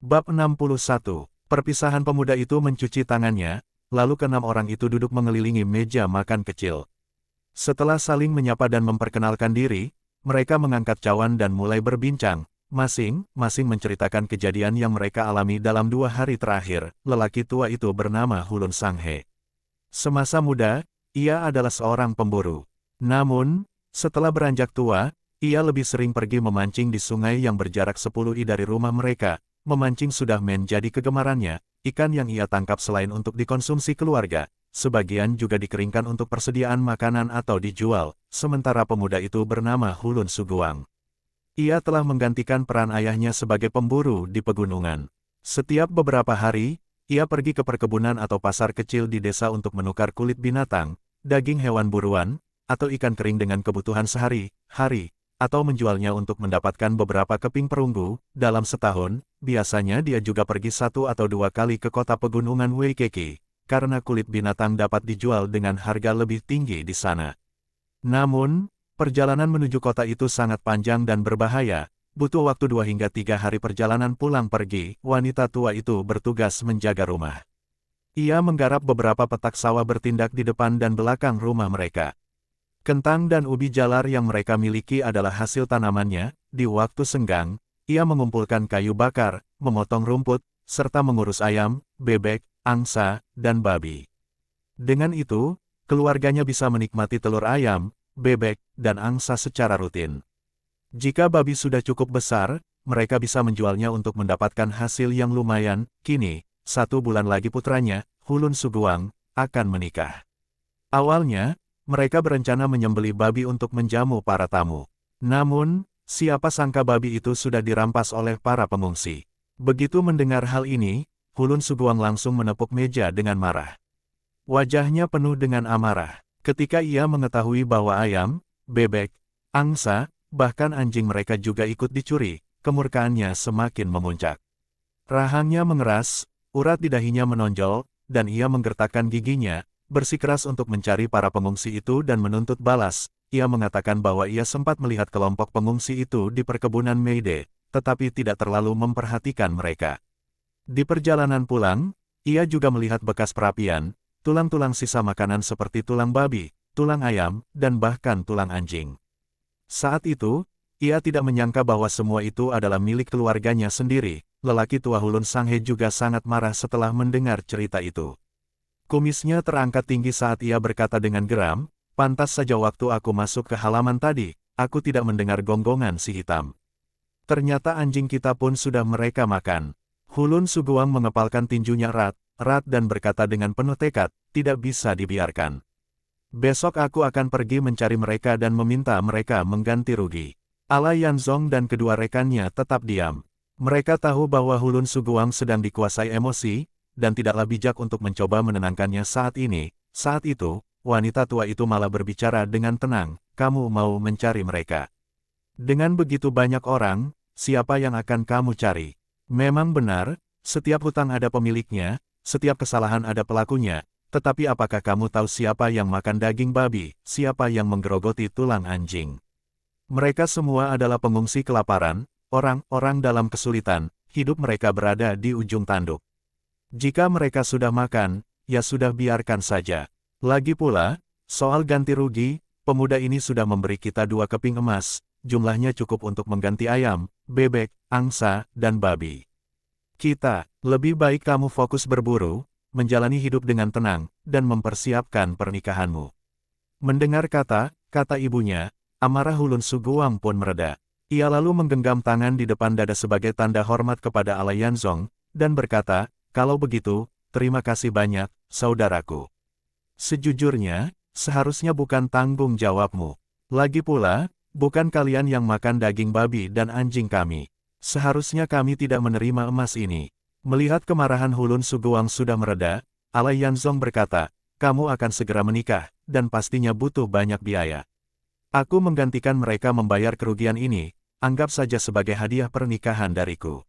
Bab 61. Perpisahan pemuda itu mencuci tangannya, lalu keenam orang itu duduk mengelilingi meja makan kecil. Setelah saling menyapa dan memperkenalkan diri, mereka mengangkat cawan dan mulai berbincang, masing-masing menceritakan kejadian yang mereka alami dalam 2 hari terakhir. Lelaki tua itu bernama Hulun Sanghe. Semasa muda, ia adalah seorang pemburu. Namun, setelah beranjak tua, ia lebih sering pergi memancing di sungai yang berjarak 10 i dari rumah mereka. Memancing sudah menjadi kegemarannya. Ikan yang ia tangkap selain untuk dikonsumsi keluarga, sebagian juga dikeringkan untuk persediaan makanan atau dijual. Sementara pemuda itu bernama Hulun Suguang. Ia telah menggantikan peran ayahnya sebagai pemburu di pegunungan. Setiap beberapa hari, ia pergi ke perkebunan atau pasar kecil di desa untuk menukar kulit binatang, daging hewan buruan, atau ikan kering dengan kebutuhan sehari-hari, atau menjualnya untuk mendapatkan beberapa keping perunggu. Dalam setahun, biasanya dia juga pergi 1 atau 2 kali ke kota pegunungan Waikiki, karena kulit binatang dapat dijual dengan harga lebih tinggi di sana. Namun, perjalanan menuju kota itu sangat panjang dan berbahaya, butuh waktu 2 hingga 3 hari perjalanan pulang pergi. Wanita tua itu bertugas menjaga rumah. Ia menggarap beberapa petak sawah bertindak di depan dan belakang rumah mereka. Kentang dan ubi jalar yang mereka miliki adalah hasil tanamannya. Di waktu senggang, ia mengumpulkan kayu bakar, memotong rumput, serta mengurus ayam, bebek, angsa, dan babi. Dengan itu, keluarganya bisa menikmati telur ayam, bebek, dan angsa secara rutin. Jika babi sudah cukup besar, mereka bisa menjualnya untuk mendapatkan hasil yang lumayan. Kini, 1 bulan lagi putranya, Hulun Suguang, akan menikah. Awalnya, mereka berencana menyembelih babi untuk menjamu para tamu. Namun, siapa sangka babi itu sudah dirampas oleh para pengungsi. Begitu mendengar hal ini, Hulun Suguang langsung menepuk meja dengan marah. Wajahnya penuh dengan amarah. Ketika ia mengetahui bahwa ayam, bebek, angsa, bahkan anjing mereka juga ikut dicuri, kemurkaannya semakin memuncak. Rahangnya mengeras, urat di dahinya menonjol, dan ia menggertakkan giginya, bersikeras untuk mencari para pengungsi itu dan menuntut balas. Ia mengatakan bahwa ia sempat melihat kelompok pengungsi itu di perkebunan Meide, tetapi tidak terlalu memperhatikan mereka. Di perjalanan pulang, ia juga melihat bekas perapian, tulang-tulang sisa makanan seperti tulang babi, tulang ayam, dan bahkan tulang anjing. Saat itu, ia tidak menyangka bahwa semua itu adalah milik keluarganya sendiri. Lelaki tua Hulun Sanghe juga sangat marah setelah mendengar cerita itu. Kumisnya terangkat tinggi saat ia berkata dengan geram, "Pantas saja waktu aku masuk ke halaman tadi, aku tidak mendengar gonggongan si hitam. Ternyata anjing kita pun sudah mereka makan." Hulun Suguang mengepalkan tinjunya erat dan berkata dengan penuh tekad, "Tidak bisa dibiarkan. Besok aku akan pergi mencari mereka dan meminta mereka mengganti rugi." Ala Yanzong dan kedua rekannya tetap diam. Mereka tahu bahwa Hulun Suguang sedang dikuasai emosi, dan tidaklah bijak untuk mencoba menenangkannya saat ini. Saat itu, wanita tua itu malah berbicara dengan tenang, "Kamu mau mencari mereka? Dengan begitu banyak orang, siapa yang akan kamu cari? Memang benar, setiap hutang ada pemiliknya, setiap kesalahan ada pelakunya, tetapi apakah kamu tahu siapa yang makan daging babi, siapa yang menggerogoti tulang anjing? Mereka semua adalah pengungsi kelaparan, orang-orang dalam kesulitan, hidup mereka berada di ujung tanduk. Jika mereka sudah makan, ya sudah biarkan saja. Lagi pula, soal ganti rugi, pemuda ini sudah memberi kita 2 keping emas, jumlahnya cukup untuk mengganti ayam, bebek, angsa, dan babi. Lebih baik kamu fokus berburu, menjalani hidup dengan tenang, dan mempersiapkan pernikahanmu." Mendengar kata ibunya, amarah Hulun Suguang pun mereda. Ia lalu menggenggam tangan di depan dada sebagai tanda hormat kepada Ala Yanzong, dan berkata, "Kalau begitu, terima kasih banyak, saudaraku. Sejujurnya, seharusnya bukan tanggung jawabmu. Lagi pula, bukan kalian yang makan daging babi dan anjing kami. Seharusnya kami tidak menerima emas ini." Melihat kemarahan Hulun Suguang sudah mereda, Ala Yanzong berkata, "Kamu akan segera menikah, dan pastinya butuh banyak biaya. Aku menggantikan mereka membayar kerugian ini, anggap saja sebagai hadiah pernikahan dariku."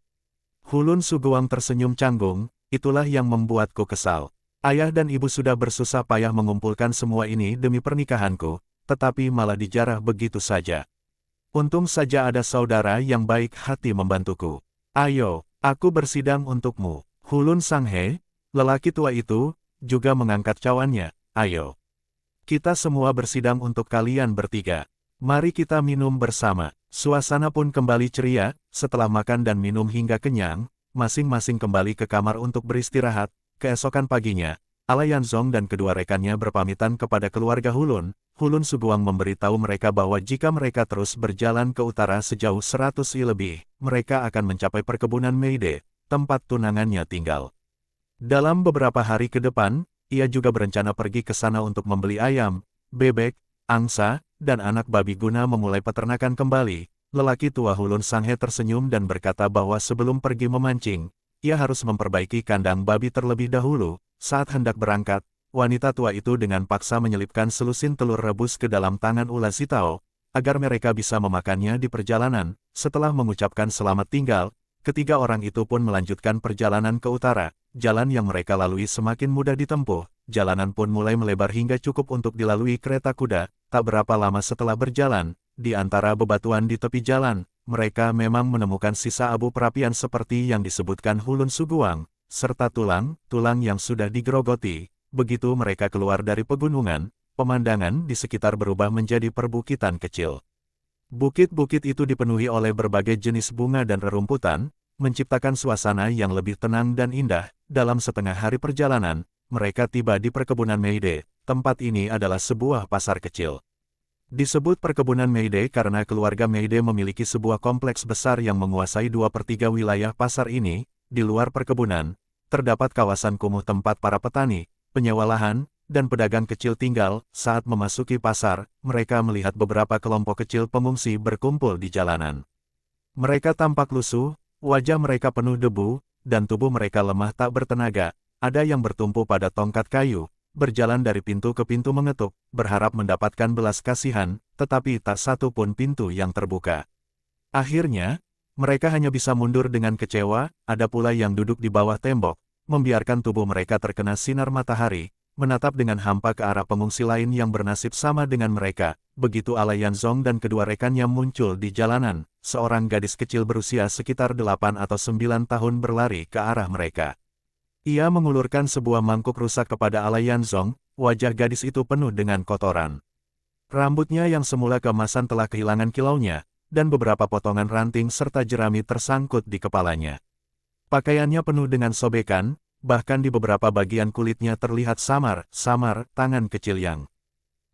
Hulun Suguang tersenyum canggung, "Itulah yang membuatku kesal. Ayah dan ibu sudah bersusah payah mengumpulkan semua ini demi pernikahanku, tetapi malah dijarah begitu saja. Untung saja ada saudara yang baik hati membantuku. Ayo, Aku bersidang untukmu. Hulun Sanghe, lelaki tua itu, juga mengangkat cawannya. Ayo. Kita semua bersidang untuk kalian bertiga. Mari kita minum bersama. Suasana pun kembali ceria, setelah makan dan minum hingga kenyang, masing-masing kembali ke kamar untuk beristirahat. Keesokan paginya, Alayanzong dan kedua rekannya berpamitan kepada keluarga Hulun. Hulun Suguang memberitahu mereka bahwa jika mereka terus berjalan ke utara sejauh 100 li lebih, mereka akan mencapai perkebunan Meide, tempat tunangannya tinggal. Dalam beberapa hari ke depan, ia juga berencana pergi ke sana untuk membeli ayam, bebek, angsa, dan anak babi guna memulai peternakan kembali. Lelaki tua Hulun Sanghe tersenyum dan berkata bahwa sebelum pergi memancing, ia harus memperbaiki kandang babi terlebih dahulu. Saat hendak berangkat, wanita tua itu dengan paksa menyelipkan selusin telur rebus ke dalam tangan Ula Zitao, agar mereka bisa memakannya di perjalanan. Setelah mengucapkan selamat tinggal, ketiga orang itu pun melanjutkan perjalanan ke utara. Jalan yang mereka lalui semakin mudah ditempuh, jalanan pun mulai melebar hingga cukup untuk dilalui kereta kuda. Tak berapa lama setelah berjalan, di antara bebatuan di tepi jalan, mereka memang menemukan sisa abu perapian seperti yang disebutkan Hulun Suguang, serta tulang yang sudah digerogoti. Begitu mereka keluar dari pegunungan, pemandangan di sekitar berubah menjadi perbukitan kecil. Bukit-bukit itu dipenuhi oleh berbagai jenis bunga dan rerumputan, menciptakan suasana yang lebih tenang dan indah. Dalam setengah hari perjalanan, mereka tiba di perkebunan Meide. Tempat ini adalah sebuah pasar kecil. Disebut perkebunan Meide karena keluarga Meide memiliki sebuah kompleks besar yang menguasai 2/3 wilayah pasar ini. Di luar perkebunan, terdapat kawasan kumuh tempat para petani, penyewa lahan, dan pedagang kecil tinggal. Saat memasuki pasar, mereka melihat beberapa kelompok kecil pengungsi berkumpul di jalanan. Mereka tampak lusuh, wajah mereka penuh debu, dan tubuh mereka lemah tak bertenaga. Ada yang bertumpu pada tongkat kayu, berjalan dari pintu ke pintu mengetuk, berharap mendapatkan belas kasihan, tetapi tak satu pun pintu yang terbuka. Akhirnya, mereka hanya bisa mundur dengan kecewa. Ada pula yang duduk di bawah tembok, membiarkan tubuh mereka terkena sinar matahari, menatap dengan hampa ke arah pengungsi lain yang bernasib sama dengan mereka. Begitu Alayanzong dan kedua rekannya muncul di jalanan, seorang gadis kecil berusia sekitar 8 atau 9 tahun berlari ke arah mereka. Ia mengulurkan sebuah mangkuk rusak kepada Alayanzong. Wajah gadis itu penuh dengan kotoran. Rambutnya yang semula keemasan telah kehilangan kilaunya, dan beberapa potongan ranting serta jerami tersangkut di kepalanya. Pakaiannya penuh dengan sobekan, bahkan di beberapa bagian kulitnya terlihat samar tangan kecil yang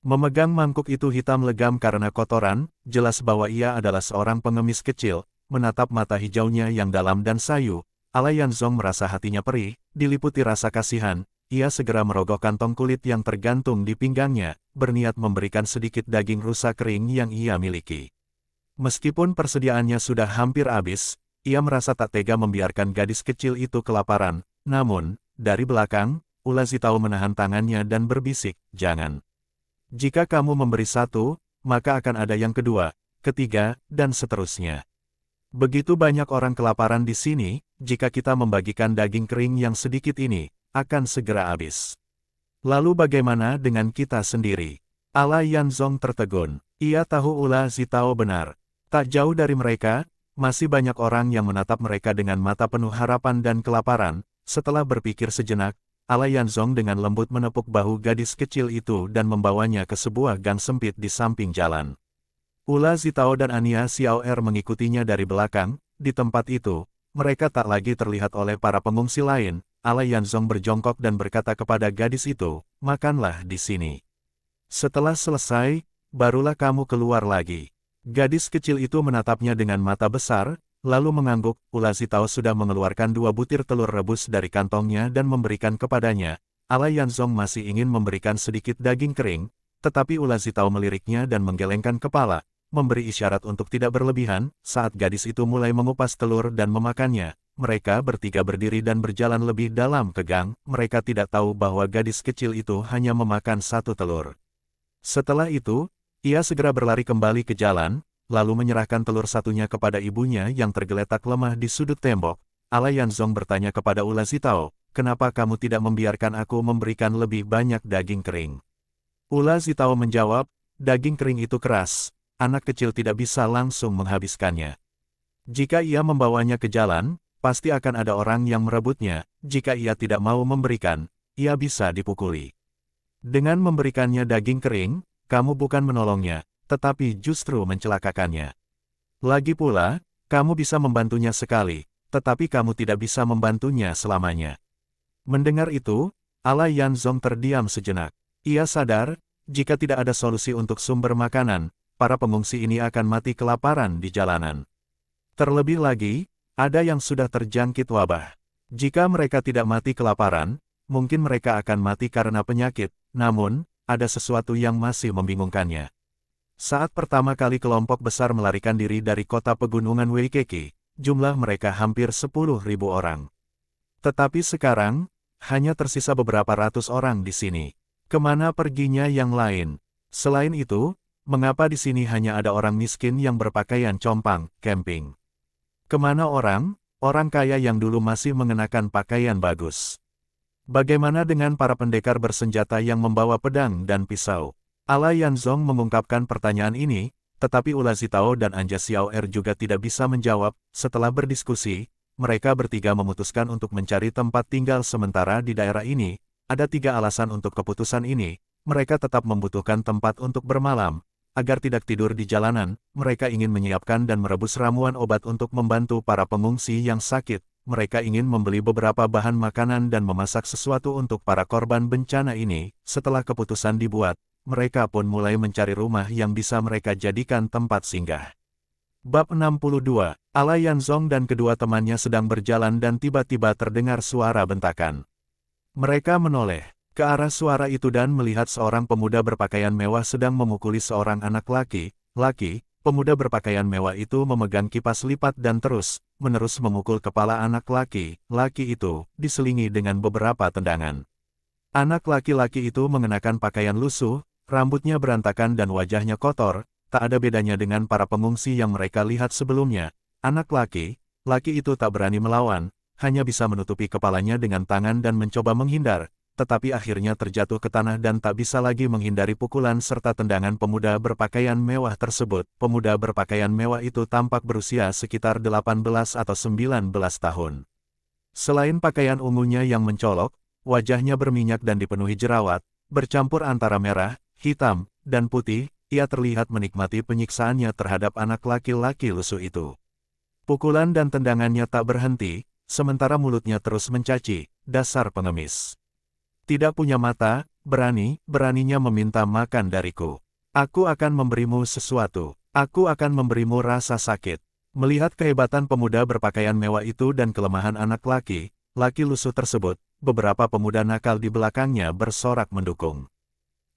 memegang mangkuk itu hitam legam karena kotoran. Jelas bahwa ia adalah seorang pengemis kecil. Menatap mata hijaunya yang dalam dan sayu, Alayanzong merasa hatinya perih, diliputi rasa kasihan. Ia segera merogoh kantong kulit yang tergantung di pinggangnya, berniat memberikan sedikit daging rusa kering yang ia miliki. Meskipun persediaannya sudah hampir habis, ia merasa tak tega membiarkan gadis kecil itu kelaparan. Namun, dari belakang, Ula Zitao menahan tangannya dan berbisik, "Jangan. Jika kamu memberi satu, maka akan ada yang kedua, ketiga, dan seterusnya. Begitu banyak orang kelaparan di sini, jika kita membagikan daging kering yang sedikit ini, akan segera habis. Lalu bagaimana dengan kita sendiri?" Alayanzong tertegun. Ia tahu Ula Zitao benar. Tak jauh dari mereka, masih banyak orang yang menatap mereka dengan mata penuh harapan dan kelaparan. Setelah berpikir sejenak, Alayanzong dengan lembut menepuk bahu gadis kecil itu dan membawanya ke sebuah gang sempit di samping jalan. Ula Zitao dan Ania Xiaoer mengikutinya dari belakang. Di tempat itu, mereka tak lagi terlihat oleh para pengungsi lain. Alayanzong berjongkok dan berkata kepada gadis itu, "Makanlah di sini. Setelah selesai, barulah kamu keluar lagi." Gadis kecil itu menatapnya dengan mata besar, lalu mengangguk. Ula Zitao sudah mengeluarkan 2 butir telur rebus dari kantongnya dan memberikan kepadanya. Alayanzong masih ingin memberikan sedikit daging kering, tetapi Ula Zitao meliriknya dan menggelengkan kepala, memberi isyarat untuk tidak berlebihan. Saat gadis itu mulai mengupas telur dan memakannya, mereka bertiga berdiri dan berjalan lebih dalam ke gang. Mereka tidak tahu bahwa gadis kecil itu hanya memakan 1 telur. Setelah itu, ia segera berlari kembali ke jalan, lalu menyerahkan telur satunya kepada ibunya yang tergeletak lemah di sudut tembok. Alayanzong bertanya kepada Ula Zitao, "Kenapa kamu tidak membiarkan aku memberikan lebih banyak daging kering?" Ula Zitao menjawab, "Daging kering itu keras, anak kecil tidak bisa langsung menghabiskannya. Jika ia membawanya ke jalan, pasti akan ada orang yang merebutnya. Jika ia tidak mau memberikan, ia bisa dipukuli. Dengan memberikannya daging kering, kamu bukan menolongnya, tetapi justru mencelakakannya. Lagi pula, kamu bisa membantunya sekali, tetapi kamu tidak bisa membantunya selamanya. Mendengar itu, Ala Yanzong terdiam sejenak. Ia sadar, jika tidak ada solusi untuk sumber makanan, para pengungsi ini akan mati kelaparan di jalanan. Terlebih lagi, ada yang sudah terjangkit wabah. Jika mereka tidak mati kelaparan, mungkin mereka akan mati karena penyakit, namun, ada sesuatu yang masih membingungkannya. Saat pertama kali kelompok besar melarikan diri dari kota pegunungan Weikeki, jumlah mereka hampir 10.000 orang. Tetapi sekarang, hanya tersisa beberapa ratus orang di sini. Kemana perginya yang lain? Selain itu, mengapa di sini hanya ada orang miskin yang berpakaian compang, camping? Kemana orang kaya yang dulu masih mengenakan pakaian bagus? Bagaimana dengan para pendekar bersenjata yang membawa pedang dan pisau? Ala Yanzong mengungkapkan pertanyaan ini, tetapi Ula Zitao dan Anja Xiaoer juga tidak bisa menjawab. Setelah berdiskusi, mereka bertiga memutuskan untuk mencari tempat tinggal sementara di daerah ini. Ada 3 alasan untuk keputusan ini. Mereka tetap membutuhkan tempat untuk bermalam. Agar tidak tidur di jalanan, mereka ingin menyiapkan dan merebus ramuan obat untuk membantu para pengungsi yang sakit. Mereka ingin membeli beberapa bahan makanan dan memasak sesuatu untuk para korban bencana ini. Setelah keputusan dibuat, mereka pun mulai mencari rumah yang bisa mereka jadikan tempat singgah. Bab 62, Ala Yanzong dan kedua temannya sedang berjalan dan tiba-tiba terdengar suara bentakan. Mereka menoleh ke arah suara itu dan melihat seorang pemuda berpakaian mewah sedang memukuli seorang anak laki. Pemuda berpakaian mewah itu memegang kipas lipat dan terus-menerus memukul kepala anak laki itu, diselingi dengan beberapa tendangan. Anak laki-laki itu mengenakan pakaian lusuh, rambutnya berantakan dan wajahnya kotor. Tak ada bedanya dengan para pengungsi yang mereka lihat sebelumnya. Anak laki itu tak berani melawan, hanya bisa menutupi kepalanya dengan tangan dan mencoba menghindar, tetapi akhirnya terjatuh ke tanah dan tak bisa lagi menghindari pukulan serta tendangan pemuda berpakaian mewah tersebut. Pemuda berpakaian mewah itu tampak berusia sekitar 18 atau 19 tahun. Selain pakaian ungunya yang mencolok, wajahnya berminyak dan dipenuhi jerawat, bercampur antara merah, hitam, dan putih. Ia terlihat menikmati penyiksaannya terhadap anak laki-laki lusuh itu. Pukulan dan tendangannya tak berhenti, sementara mulutnya terus mencaci, dasar pengemis. Tidak punya mata, beraninya meminta makan dariku. Aku akan memberimu sesuatu. Aku akan memberimu rasa sakit. Melihat kehebatan pemuda berpakaian mewah itu dan kelemahan anak laki lusuh tersebut, beberapa pemuda nakal di belakangnya bersorak mendukung.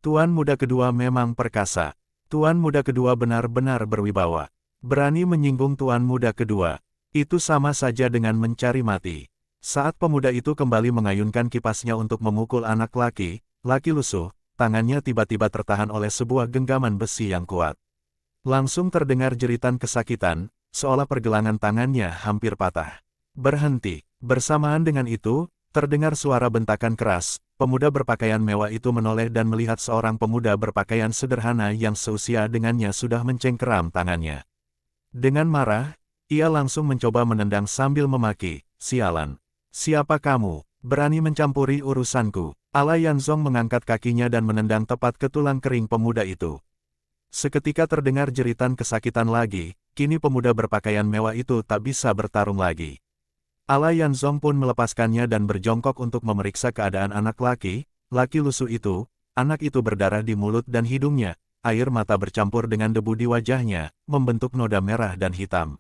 Tuan muda kedua memang perkasa. Tuan muda kedua benar-benar berwibawa. Berani menyinggung tuan muda kedua. Itu sama saja dengan mencari mati. Saat pemuda itu kembali mengayunkan kipasnya untuk memukul anak laki lusuh, tangannya tiba-tiba tertahan oleh sebuah genggaman besi yang kuat. Langsung terdengar jeritan kesakitan, seolah pergelangan tangannya hampir patah. Berhenti. Bersamaan dengan itu, terdengar suara bentakan keras. Pemuda berpakaian mewah itu menoleh dan melihat seorang pemuda berpakaian sederhana yang seusia dengannya sudah mencengkeram tangannya. Dengan marah, ia langsung mencoba menendang sambil memaki, "Sialan! Siapa kamu? Berani mencampuri urusanku?" Ala Yanzong mengangkat kakinya dan menendang tepat ke tulang kering pemuda itu. Seketika terdengar jeritan kesakitan lagi, kini pemuda berpakaian mewah itu tak bisa bertarung lagi. Ala Yanzong pun melepaskannya dan berjongkok untuk memeriksa keadaan anak laki lusuh itu. Anak itu berdarah di mulut dan hidungnya, air mata bercampur dengan debu di wajahnya, membentuk noda merah dan hitam.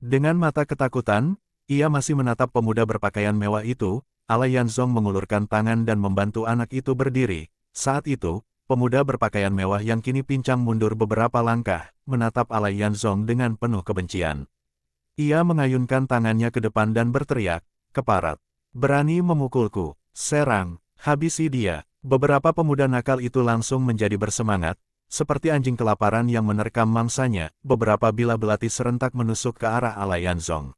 Dengan mata ketakutan, ia masih menatap pemuda berpakaian mewah itu. Ala Yanzong mengulurkan tangan dan membantu anak itu berdiri. Saat itu, pemuda berpakaian mewah yang kini pincang mundur beberapa langkah, menatap Ala Yanzong dengan penuh kebencian. Ia mengayunkan tangannya ke depan dan berteriak, "Keparat! Berani memukulku! Serang! Habisi dia!" Beberapa pemuda nakal itu langsung menjadi bersemangat, seperti anjing kelaparan yang menerkam mangsanya. Beberapa bilah belati serentak menusuk ke arah Ala Yanzong.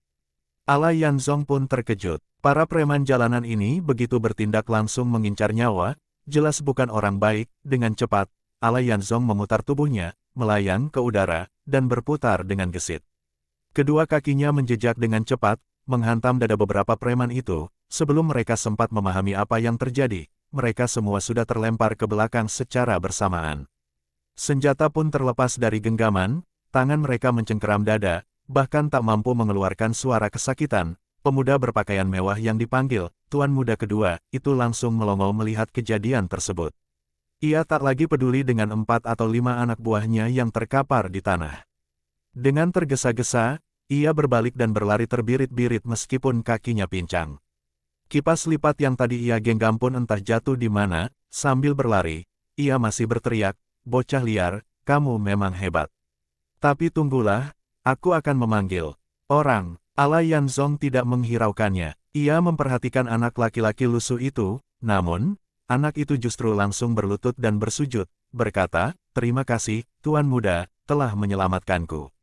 Ala Yanzong pun terkejut. Para preman jalanan ini begitu bertindak langsung mengincar nyawa, jelas bukan orang baik. Dengan cepat, Ala Yanzong memutar tubuhnya, melayang ke udara, dan berputar dengan gesit. Kedua kakinya menjejak dengan cepat, menghantam dada beberapa preman itu. Sebelum mereka sempat memahami apa yang terjadi, mereka semua sudah terlempar ke belakang secara bersamaan. Senjata pun terlepas dari genggaman, tangan mereka mencengkeram dada, bahkan tak mampu mengeluarkan suara kesakitan. Pemuda berpakaian mewah yang dipanggil Tuan Muda kedua, itu langsung melongo melihat kejadian tersebut. Ia tak lagi peduli dengan 4 atau 5 anak buahnya yang terkapar di tanah. Dengan tergesa-gesa, ia berbalik dan berlari terbirit-birit meskipun kakinya pincang. Kipas lipat yang tadi ia genggam pun entah jatuh di mana. Sambil berlari, ia masih berteriak, "Bocah liar, kamu memang hebat. Tapi tunggulah, aku akan memanggil orang." Ala Yanzong tidak menghiraukannya. Ia memperhatikan anak laki-laki lusuh itu, namun, anak itu justru langsung berlutut dan bersujud, berkata, "Terima kasih, Tuan Muda, telah menyelamatkanku."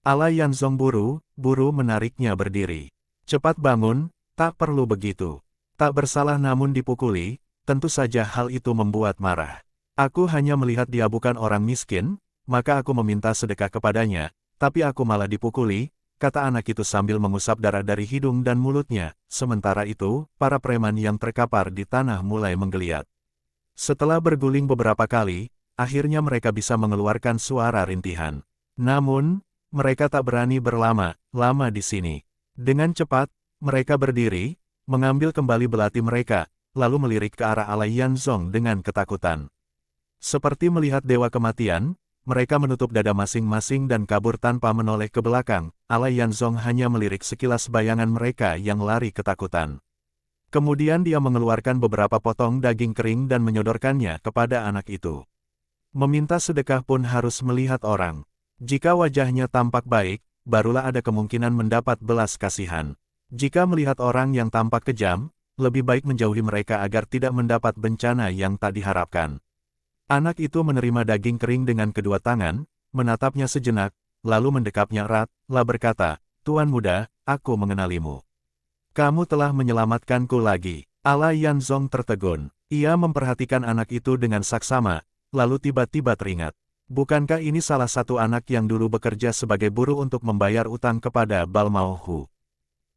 Ala Yanzong buru-buru menariknya berdiri. "Cepat bangun, tak perlu begitu. Tak bersalah namun dipukuli, tentu saja hal itu membuat marah. Aku hanya melihat dia bukan orang miskin, maka aku meminta sedekah kepadanya, tapi aku malah dipukuli," kata anak itu sambil mengusap darah dari hidung dan mulutnya. Sementara itu, para preman yang terkapar di tanah mulai menggeliat. Setelah berguling beberapa kali, akhirnya mereka bisa mengeluarkan suara rintihan. Namun, mereka tak berani berlama-lama di sini. Dengan cepat, mereka berdiri, mengambil kembali belati mereka, lalu melirik ke arah Ala Yanzong dengan ketakutan. Seperti melihat dewa kematian, mereka menutup dada masing-masing dan kabur tanpa menoleh ke belakang. Ala Yanzong hanya melirik sekilas bayangan mereka yang lari ketakutan. Kemudian dia mengeluarkan beberapa potong daging kering dan menyodorkannya kepada anak itu. Meminta sedekah pun harus melihat orang. Jika wajahnya tampak baik, barulah ada kemungkinan mendapat belas kasihan. Jika melihat orang yang tampak kejam, lebih baik menjauhi mereka agar tidak mendapat bencana yang tak diharapkan. Anak itu menerima daging kering dengan kedua tangan, menatapnya sejenak, lalu mendekapnya erat, lalu berkata, "Tuan Muda, aku mengenalimu. Kamu telah menyelamatkanku lagi." Ala Yanzong tertegun. Ia memperhatikan anak itu dengan saksama, lalu tiba-tiba teringat. Bukankah ini salah satu anak yang dulu bekerja sebagai buruh untuk membayar utang kepada Balmao Hu?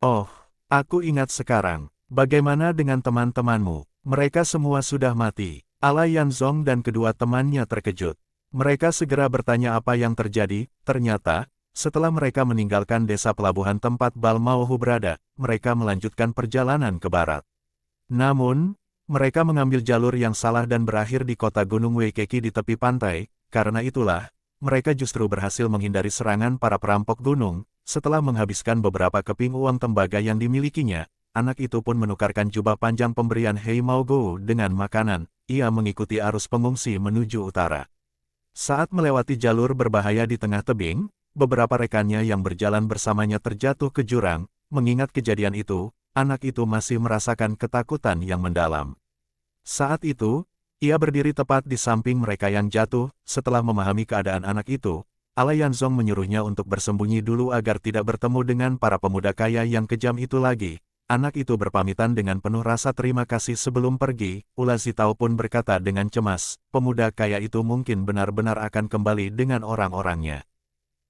Oh, aku ingat sekarang. Bagaimana dengan teman-temanmu? Mereka semua sudah mati. Ala Yanzong dan kedua temannya terkejut. Mereka segera bertanya apa yang terjadi. Ternyata, setelah mereka meninggalkan desa pelabuhan tempat Balmao Hu berada, mereka melanjutkan perjalanan ke barat. Namun, mereka mengambil jalur yang salah dan berakhir di kota Gunung Weikeki di tepi pantai. Karena itulah, mereka justru berhasil menghindari serangan para perampok gunung. Setelah menghabiskan beberapa keping uang tembaga yang dimilikinya, anak itu pun menukarkan jubah panjang pemberian Hei Mao Gou dengan makanan. Ia mengikuti arus pengungsi menuju utara. Saat melewati jalur berbahaya di tengah tebing, beberapa rekannya yang berjalan bersamanya terjatuh ke jurang. Mengingat kejadian itu, anak itu masih merasakan ketakutan yang mendalam. Saat itu, ia berdiri tepat di samping mereka yang jatuh. Setelah memahami keadaan anak itu, Ala Yanzong menyuruhnya untuk bersembunyi dulu agar tidak bertemu dengan para pemuda kaya yang kejam itu lagi. Anak itu berpamitan dengan penuh rasa terima kasih sebelum pergi. Ula Zitao pun berkata dengan cemas, pemuda kaya itu mungkin benar-benar akan kembali dengan orang-orangnya.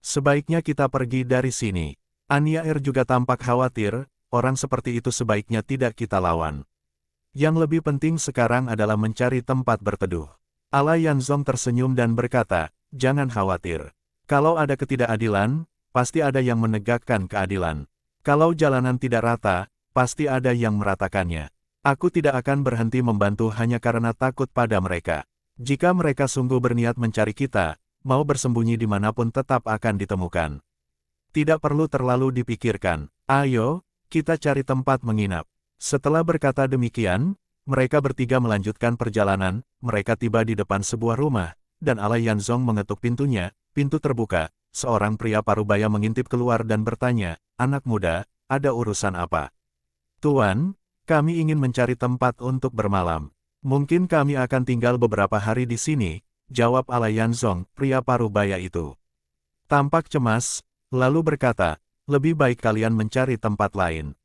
Sebaiknya kita pergi dari sini. Anya Er juga tampak khawatir, orang seperti itu sebaiknya tidak kita lawan. Yang lebih penting sekarang adalah mencari tempat berteduh. Ala Yanzong tersenyum dan berkata, jangan khawatir. Kalau ada ketidakadilan, pasti ada yang menegakkan keadilan. Kalau jalanan tidak rata, pasti ada yang meratakannya. Aku tidak akan berhenti membantu hanya karena takut pada mereka. Jika mereka sungguh berniat mencari kita, mau bersembunyi dimanapun tetap akan ditemukan. Tidak perlu terlalu dipikirkan. Ayo, kita cari tempat menginap. Setelah berkata demikian, mereka bertiga melanjutkan perjalanan. Mereka tiba di depan sebuah rumah, dan Ala Yanzong mengetuk pintunya. Pintu terbuka, seorang pria parubaya mengintip keluar dan bertanya, anak muda, ada urusan apa? Tuan, kami ingin mencari tempat untuk bermalam. Mungkin kami akan tinggal beberapa hari di sini, jawab Ala Yanzong, pria parubaya itu. Tampak cemas, lalu berkata, lebih baik kalian mencari tempat lain.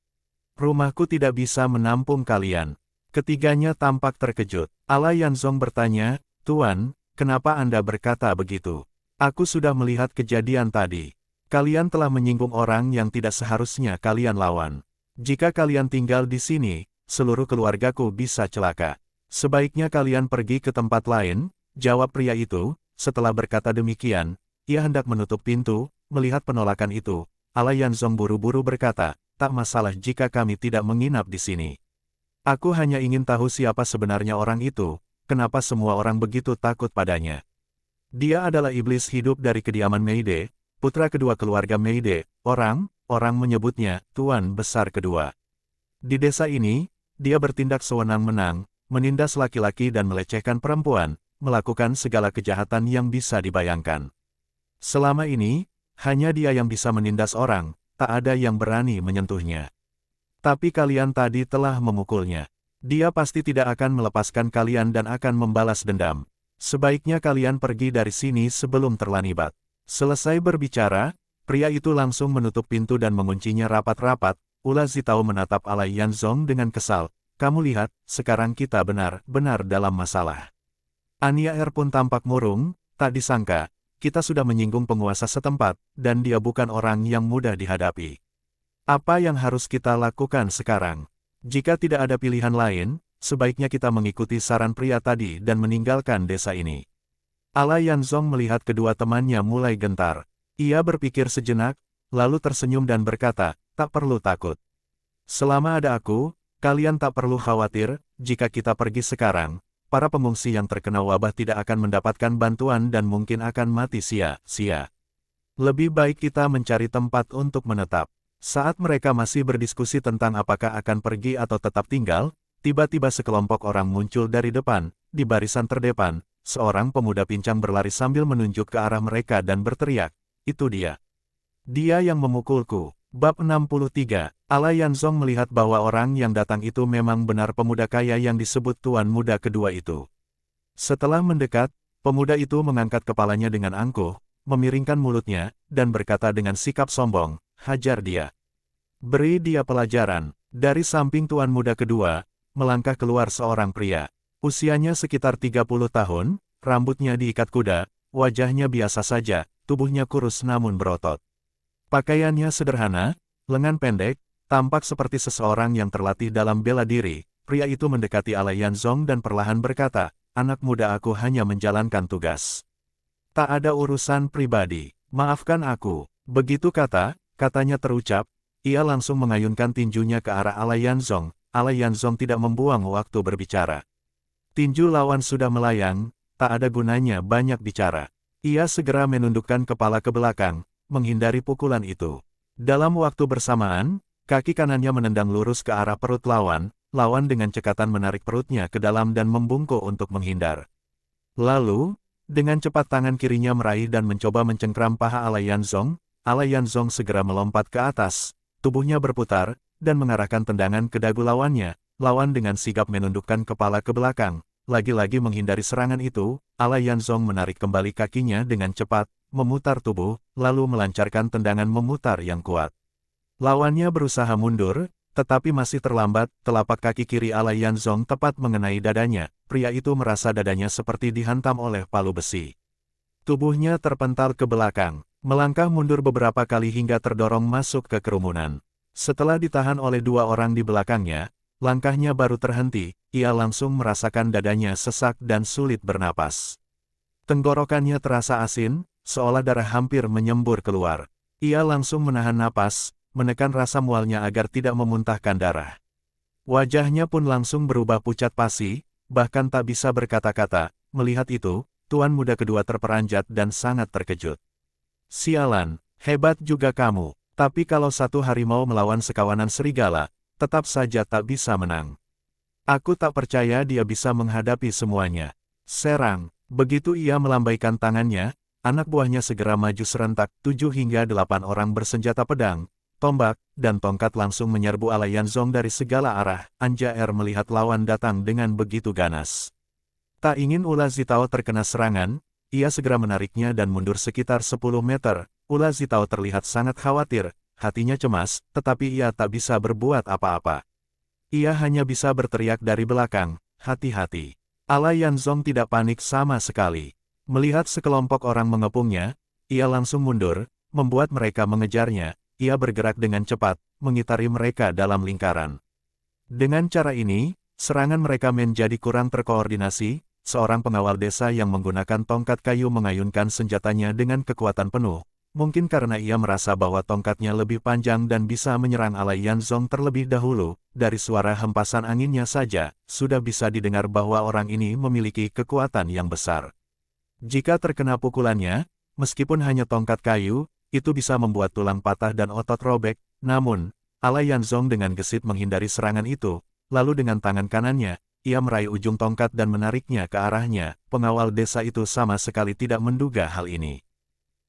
Rumahku tidak bisa menampung kalian. Ketiganya tampak terkejut. Ala Yanzong bertanya, Tuan, kenapa Anda berkata begitu? Aku sudah melihat kejadian tadi. Kalian telah menyinggung orang yang tidak seharusnya kalian lawan. Jika kalian tinggal di sini, seluruh keluargaku bisa celaka. Sebaiknya kalian pergi ke tempat lain, jawab pria itu. Setelah berkata demikian, ia hendak menutup pintu. Melihat penolakan itu, Alayanzong buru-buru berkata, tak masalah jika kami tidak menginap di sini. Aku hanya ingin tahu siapa sebenarnya orang itu, kenapa semua orang begitu takut padanya. Dia adalah iblis hidup dari kediaman Meide, putra kedua keluarga Meide, orang menyebutnya Tuan Besar Kedua. Di desa ini, dia bertindak sewenang-wenang, menindas laki-laki dan melecehkan perempuan, melakukan segala kejahatan yang bisa dibayangkan. Selama ini, hanya dia yang bisa menindas orang, tak ada yang berani menyentuhnya. Tapi kalian tadi telah memukulnya. Dia pasti tidak akan melepaskan kalian dan akan membalas dendam. Sebaiknya kalian pergi dari sini sebelum terlambat. Selesai berbicara, pria itu langsung menutup pintu dan menguncinya rapat-rapat. Ula Zitao menatap Alayanzong dengan kesal. Kamu lihat, sekarang kita benar-benar dalam masalah. Ania Er pun tampak murung, tak disangka. Kita sudah menyinggung penguasa setempat, dan dia bukan orang yang mudah dihadapi. Apa yang harus kita lakukan sekarang? Jika tidak ada pilihan lain, sebaiknya kita mengikuti saran pria tadi dan meninggalkan desa ini. Alayanzong melihat kedua temannya mulai gentar. Ia berpikir sejenak, lalu tersenyum dan berkata, tak perlu takut. Selama ada aku, kalian tak perlu khawatir. Jika kita pergi sekarang, para pengungsi yang terkena wabah tidak akan mendapatkan bantuan dan mungkin akan mati sia-sia. Lebih baik kita mencari tempat untuk menetap. Saat mereka masih berdiskusi tentang apakah akan pergi atau tetap tinggal, tiba-tiba sekelompok orang muncul dari depan. Di barisan terdepan, seorang pemuda pincang berlari sambil menunjuk ke arah mereka dan berteriak, itu dia. Dia yang memukulku. Bab 63, Alayanzong melihat bahwa orang yang datang itu memang benar pemuda kaya yang disebut Tuan Muda Kedua itu. Setelah mendekat, pemuda itu mengangkat kepalanya dengan angkuh, memiringkan mulutnya, dan berkata dengan sikap sombong, hajar dia. Beri dia pelajaran. Dari samping Tuan Muda Kedua, melangkah keluar seorang pria. Usianya sekitar 30 tahun, rambutnya diikat kuda, wajahnya biasa saja, tubuhnya kurus namun berotot. Pakaiannya sederhana, lengan pendek, tampak seperti seseorang yang terlatih dalam bela diri. Pria itu mendekati Alayanzong dan perlahan berkata, anak muda aku hanya menjalankan tugas. Tak ada urusan pribadi, maafkan aku. Begitu katanya terucap, ia langsung mengayunkan tinjunya ke arah Alayanzong. Alayanzong tidak membuang waktu berbicara. Tinju lawan sudah melayang, tak ada gunanya banyak bicara. Ia segera menundukkan kepala ke belakang, menghindari pukulan itu. Dalam waktu bersamaan, kaki kanannya menendang lurus ke arah perut lawan dengan cekatan menarik perutnya ke dalam dan membungkuk untuk menghindar. Lalu, dengan cepat tangan kirinya meraih dan mencoba mencengkram paha Alayanzong. Alayanzong segera melompat ke atas, tubuhnya berputar, dan mengarahkan tendangan ke dagu lawannya. Lawan dengan sigap menundukkan kepala ke belakang. Lagi-lagi menghindari serangan itu, Alayanzong menarik kembali kakinya dengan cepat, memutar tubuh, lalu melancarkan tendangan memutar yang kuat. Lawannya berusaha mundur, tetapi masih terlambat. Telapak kaki kiri Alayanzong tepat mengenai dadanya. Pria itu merasa dadanya seperti dihantam oleh palu besi. Tubuhnya terpental ke belakang, melangkah mundur beberapa kali hingga terdorong masuk ke kerumunan. Setelah ditahan oleh dua orang di belakangnya, langkahnya baru terhenti. Ia langsung merasakan dadanya sesak dan sulit bernapas. Tenggorokannya terasa asin, seolah darah hampir menyembur keluar. Ia langsung menahan napas, menekan rasa mualnya agar tidak memuntahkan darah. Wajahnya pun langsung berubah pucat pasi, bahkan tak bisa berkata-kata. Melihat itu, Tuan Muda Kedua terperanjat dan sangat terkejut. Sialan, hebat juga kamu, tapi kalau satu harimau melawan sekawanan serigala, tetap saja tak bisa menang. Aku tak percaya dia bisa menghadapi semuanya. Serang, begitu ia melambaikan tangannya, anak buahnya segera maju serentak. 7 hingga 8 orang bersenjata pedang, tombak, dan tongkat langsung menyerbu Alayanzong dari segala arah. Anja Er melihat lawan datang dengan begitu ganas. Tak ingin Ula Zitao terkena serangan, ia segera menariknya dan mundur sekitar 10 meter. Ula Zitao terlihat sangat khawatir, hatinya cemas, tetapi ia tak bisa berbuat apa-apa. Ia hanya bisa berteriak dari belakang, hati-hati. Alayanzong tidak panik sama sekali. Melihat sekelompok orang mengepungnya, ia langsung mundur, membuat mereka mengejarnya. Ia bergerak dengan cepat, mengitari mereka dalam lingkaran. Dengan cara ini, serangan mereka menjadi kurang terkoordinasi. Seorang pengawal desa yang menggunakan tongkat kayu mengayunkan senjatanya dengan kekuatan penuh. Mungkin karena ia merasa bahwa tongkatnya lebih panjang dan bisa menyerang Alai Yanzong terlebih dahulu, dari suara hempasan anginnya saja, sudah bisa didengar bahwa orang ini memiliki kekuatan yang besar. Jika terkena pukulannya, meskipun hanya tongkat kayu, itu bisa membuat tulang patah dan otot robek. Namun, Alai Yanzong dengan gesit menghindari serangan itu, lalu dengan tangan kanannya, ia meraih ujung tongkat dan menariknya ke arahnya. Pengawal desa itu sama sekali tidak menduga hal ini.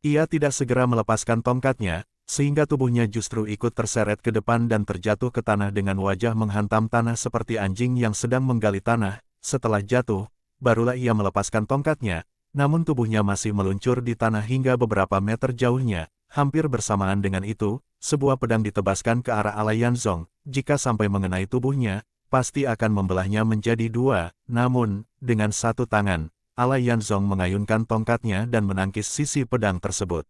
Ia tidak segera melepaskan tongkatnya, sehingga tubuhnya justru ikut terseret ke depan dan terjatuh ke tanah dengan wajah menghantam tanah seperti anjing yang sedang menggali tanah. Setelah jatuh, barulah ia melepaskan tongkatnya, namun tubuhnya masih meluncur di tanah hingga beberapa meter jauhnya. Hampir bersamaan dengan itu, sebuah pedang ditebaskan ke arah Alai Yanzong. Jika sampai mengenai tubuhnya, pasti akan membelahnya menjadi dua. Namun, dengan satu tangan, Alai Yanzong mengayunkan tongkatnya dan menangkis sisi pedang tersebut.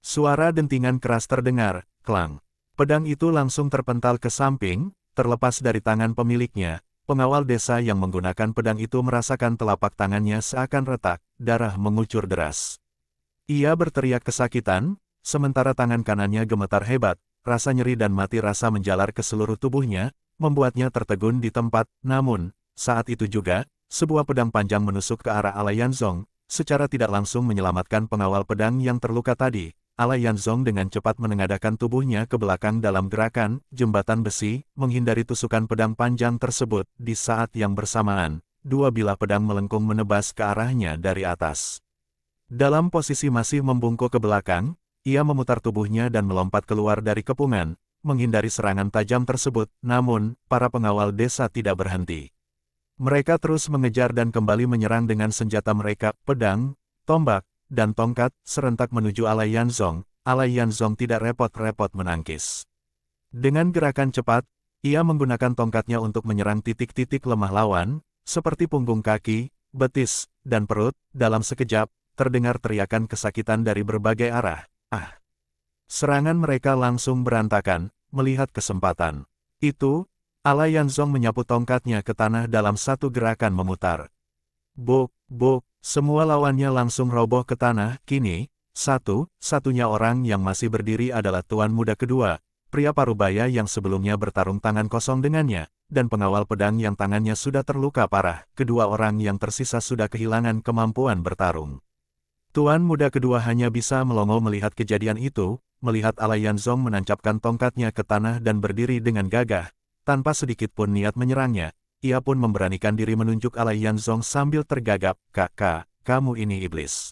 Suara dentingan keras terdengar, klang. Pedang itu langsung terpental ke samping, terlepas dari tangan pemiliknya. Pengawal desa yang menggunakan pedang itu merasakan telapak tangannya seakan retak, darah mengucur deras. Ia berteriak kesakitan, sementara tangan kanannya gemetar hebat, rasa nyeri dan mati rasa menjalar ke seluruh tubuhnya, membuatnya tertegun di tempat. Namun, saat itu juga, sebuah pedang panjang menusuk ke arah Alai Yanzong, secara tidak langsung menyelamatkan pengawal pedang yang terluka tadi. Alai Yanzong dengan cepat menengadahkan tubuhnya ke belakang dalam gerakan jembatan besi, menghindari tusukan pedang panjang tersebut. Di saat yang bersamaan, dua bilah pedang melengkung menebas ke arahnya dari atas. Dalam posisi masih membungkuk ke belakang, ia memutar tubuhnya dan melompat keluar dari kepungan, menghindari serangan tajam tersebut. Namun, para pengawal desa tidak berhenti. Mereka terus mengejar dan kembali menyerang dengan senjata mereka, pedang, tombak, dan tongkat, serentak menuju Alai Yanzong. Alai Yanzong tidak repot-repot menangkis. Dengan gerakan cepat, ia menggunakan tongkatnya untuk menyerang titik-titik lemah lawan, seperti punggung kaki, betis, dan perut. Dalam sekejap, terdengar teriakan kesakitan dari berbagai arah. Ah! Serangan mereka langsung berantakan. Melihat kesempatan itu, Alai Yanzong menyapu tongkatnya ke tanah dalam satu gerakan memutar. Buk, buk, semua lawannya langsung roboh ke tanah. Kini, satu-satunya orang yang masih berdiri adalah Tuan Muda kedua, pria parubaya yang sebelumnya bertarung tangan kosong dengannya, dan pengawal pedang yang tangannya sudah terluka parah. Kedua orang yang tersisa sudah kehilangan kemampuan bertarung. Tuan Muda kedua hanya bisa melongo melihat kejadian itu, melihat Alai Yanzong menancapkan tongkatnya ke tanah dan berdiri dengan gagah, tanpa sedikit pun niat menyerangnya. Ia pun memberanikan diri menunjuk Alai Yanzong sambil tergagap, "Kakak, kamu ini iblis."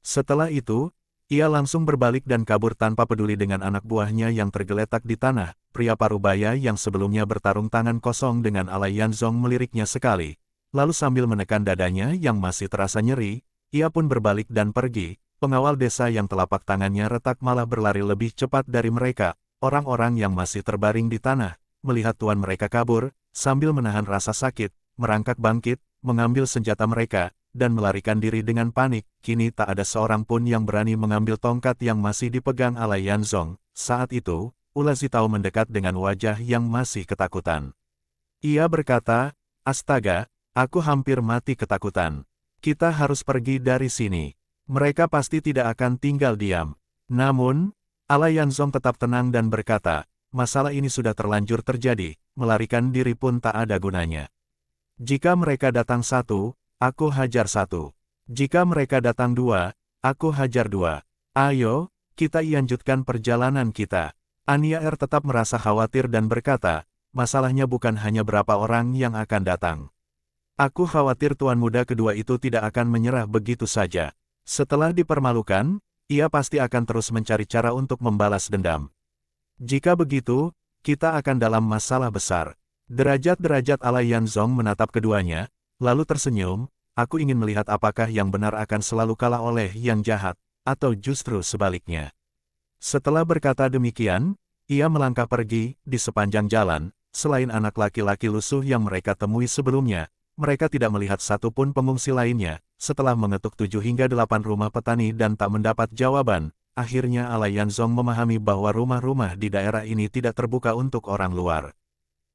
Setelah itu, ia langsung berbalik dan kabur tanpa peduli dengan anak buahnya yang tergeletak di tanah. Pria parubaya yang sebelumnya bertarung tangan kosong dengan Alai Yanzong meliriknya sekali. Lalu sambil menekan dadanya yang masih terasa nyeri, ia pun berbalik dan pergi. Pengawal desa yang telapak tangannya retak malah berlari lebih cepat dari mereka. Orang-orang yang masih terbaring di tanah, melihat tuan mereka kabur, sambil menahan rasa sakit, merangkak bangkit, mengambil senjata mereka, dan melarikan diri dengan panik. Kini tak ada seorang pun yang berani mengambil tongkat yang masih dipegang Alai Yanzong. Saat itu, Ula Zitao mendekat dengan wajah yang masih ketakutan. Ia berkata, "Astaga, aku hampir mati ketakutan. Kita harus pergi dari sini. Mereka pasti tidak akan tinggal diam." Namun, Alai Yanzong tetap tenang dan berkata, "Masalah ini sudah terlanjur terjadi, melarikan diri pun tak ada gunanya. Jika mereka datang satu, aku hajar satu. Jika mereka datang dua, aku hajar dua. Ayo, kita lanjutkan perjalanan kita." Ania tetap merasa khawatir dan berkata, "Masalahnya bukan hanya berapa orang yang akan datang. Aku khawatir tuan muda kedua itu tidak akan menyerah begitu saja. Setelah dipermalukan, ia pasti akan terus mencari cara untuk membalas dendam. Jika begitu, kita akan dalam masalah besar." Derajat-derajat Alai Yanzong menatap keduanya, lalu tersenyum, "Aku ingin melihat apakah yang benar akan selalu kalah oleh yang jahat, atau justru sebaliknya." Setelah berkata demikian, ia melangkah pergi. Di sepanjang jalan, selain anak laki-laki lusuh yang mereka temui sebelumnya, mereka tidak melihat satupun pengungsi lainnya. Setelah mengetuk 7 hingga 8 rumah petani dan tak mendapat jawaban, akhirnya Alayanzong memahami bahwa rumah-rumah di daerah ini tidak terbuka untuk orang luar.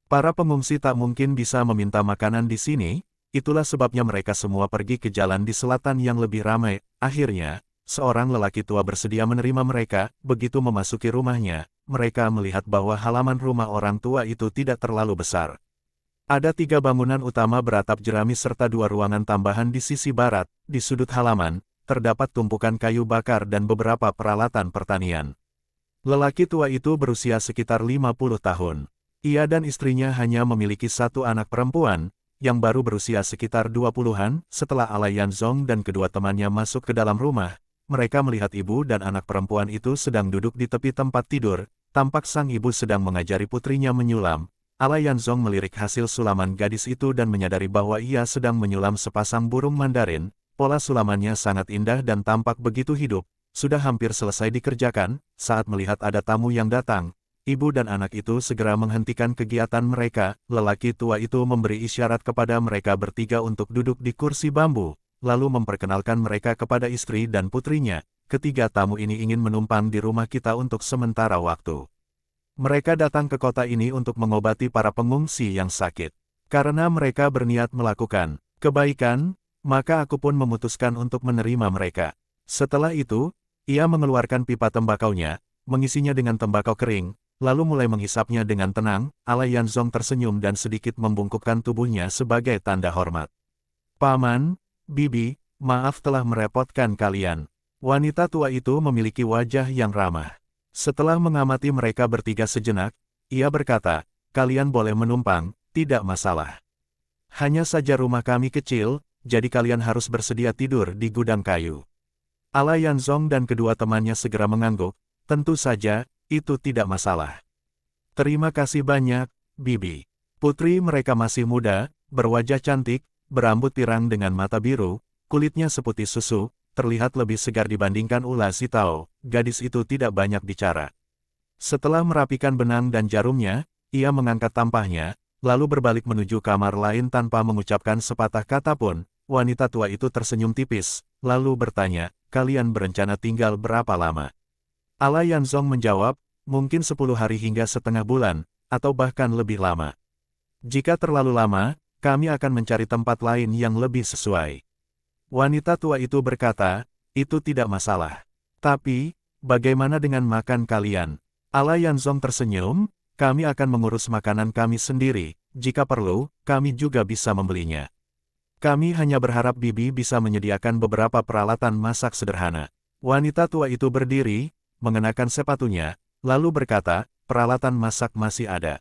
Para pengungsi tak mungkin bisa meminta makanan di sini, itulah sebabnya mereka semua pergi ke jalan di selatan yang lebih ramai. Akhirnya, seorang lelaki tua bersedia menerima mereka. Begitu memasuki rumahnya, mereka melihat bahwa halaman rumah orang tua itu tidak terlalu besar. Ada 3 bangunan utama beratap jerami serta 2 ruangan tambahan di sisi barat. Di sudut halaman, terdapat tumpukan kayu bakar dan beberapa peralatan pertanian. Lelaki tua itu berusia sekitar 50 tahun. Ia dan istrinya hanya memiliki 1 anak perempuan, yang baru berusia sekitar 20-an. Setelah Alayanzong dan kedua temannya masuk ke dalam rumah, mereka melihat ibu dan anak perempuan itu sedang duduk di tepi tempat tidur. Tampak sang ibu sedang mengajari putrinya menyulam. Alayanzong melirik hasil sulaman gadis itu dan menyadari bahwa ia sedang menyulam sepasang burung Mandarin. Pola sulamannya sangat indah dan tampak begitu hidup. Sudah hampir selesai dikerjakan, saat melihat ada tamu yang datang, ibu dan anak itu segera menghentikan kegiatan mereka. Lelaki tua itu memberi isyarat kepada mereka bertiga untuk duduk di kursi bambu, lalu memperkenalkan mereka kepada istri dan putrinya. Ketiga tamu ini ingin menumpang di rumah kita untuk sementara waktu. Mereka datang ke kota ini untuk mengobati para pengungsi yang sakit. Karena mereka berniat melakukan kebaikan, maka aku pun memutuskan untuk menerima mereka. Setelah itu, ia mengeluarkan pipa tembakaunya, mengisinya dengan tembakau kering, lalu mulai menghisapnya dengan tenang. Alayanzong tersenyum dan sedikit membungkukkan tubuhnya sebagai tanda hormat. Paman, Bibi, maaf telah merepotkan kalian. Wanita tua itu memiliki wajah yang ramah. Setelah mengamati mereka bertiga sejenak, ia berkata, kalian boleh menumpang, tidak masalah. Hanya saja rumah kami kecil, jadi kalian harus bersedia tidur di gudang kayu. Alayanzong dan kedua temannya segera mengangguk, tentu saja, itu tidak masalah. Terima kasih banyak, Bibi. Putri mereka masih muda, berwajah cantik, berambut pirang dengan mata biru, kulitnya seputih susu, terlihat lebih segar dibandingkan Ula Sitao. Gadis itu tidak banyak bicara. Setelah merapikan benang dan jarumnya, ia mengangkat tampahnya, lalu berbalik menuju kamar lain tanpa mengucapkan sepatah kata pun. Wanita tua itu tersenyum tipis, lalu bertanya, kalian berencana tinggal berapa lama? Alayanzong menjawab, mungkin 10 hari hingga setengah bulan, atau bahkan lebih lama. Jika terlalu lama, kami akan mencari tempat lain yang lebih sesuai. Wanita tua itu berkata, itu tidak masalah. Tapi, bagaimana dengan makan kalian? Alayanzong tersenyum, kami akan mengurus makanan kami sendiri, jika perlu, kami juga bisa membelinya. Kami hanya berharap Bibi bisa menyediakan beberapa peralatan masak sederhana. Wanita tua itu berdiri, mengenakan sepatunya, lalu berkata, peralatan masak masih ada.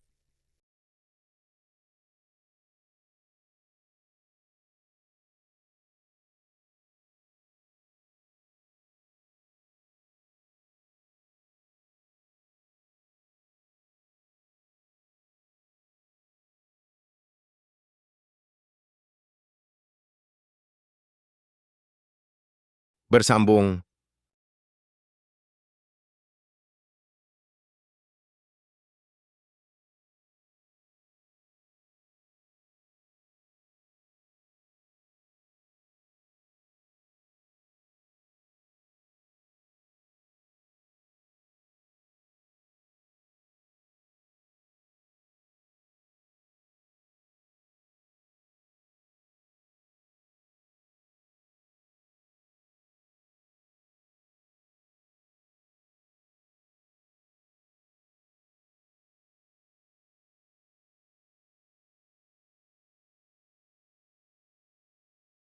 Bersambung